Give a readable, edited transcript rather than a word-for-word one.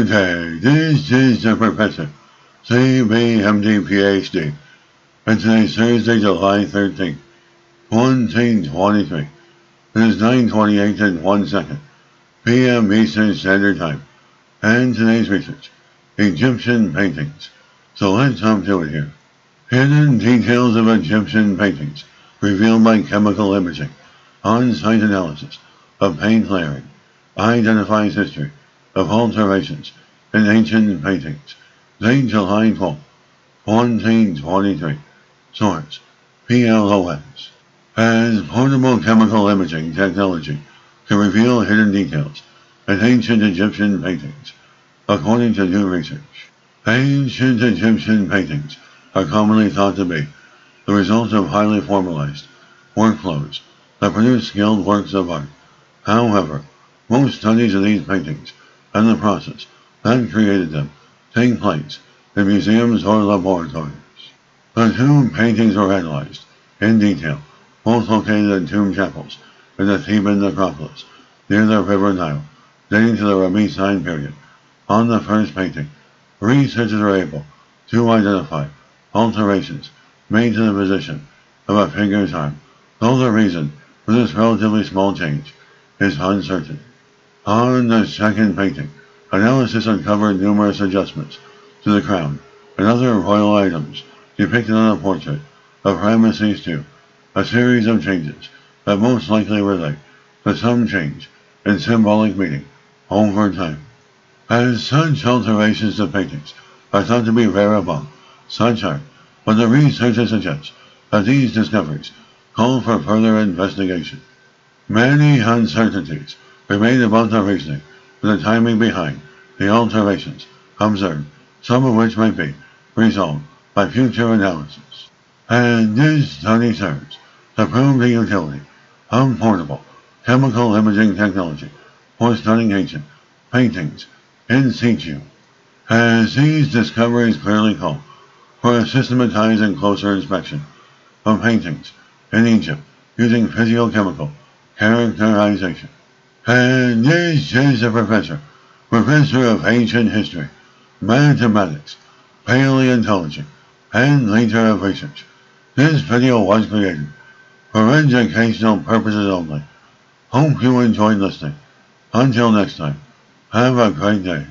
Okay, this is the Professor, CBMD PhD, and today's Thursday, July 13th, 2023. It is 9:28 and 1 second, p.m. Eastern Standard Time, and today's research, Egyptian paintings. So let's hop to it here. Hidden details of Egyptian paintings revealed by chemical imaging, on-site analysis of paint layering, identifies history of alterations in ancient paintings. Date July 12, 2023. Source: PLOS. As portable chemical imaging technology to reveal hidden details in ancient Egyptian paintings, according to new research. Ancient Egyptian paintings are commonly thought to be the result of highly formalized workflows that produce skilled works of art. However, most studies of these paintings and the process that created them take place in museums or laboratories. The two paintings were analyzed in detail, both located in tomb chapels in the Theban necropolis near the river Nile, dating to the Ramesside period. On the first painting, researchers are able to identify alterations made to the position of a figure's arm, though the reason for this relatively small change is uncertain. On the second painting, analysis uncovered numerous adjustments to the crown and other royal items depicted on a portrait of Ramesses II, a series of changes that most likely relate to some change in symbolic meaning over time. As such alterations to paintings are thought to be rare among such art, but the researchers suggest that these discoveries call for further investigation. Many uncertainties remain about the reasoning for the timing behind the alterations observed, some of which might be resolved by future analysis. And this study serves to prove the utility of portable chemical imaging technology for studying ancient paintings in situ, as these discoveries clearly call for a systematized and closer inspection of paintings in Egypt using physiochemical characterization. And this is the Professor of Ancient History, Mathematics, Paleontology, and later of Research. This video was created for educational purposes only. Hope you enjoyed listening. Until next time, have a great day.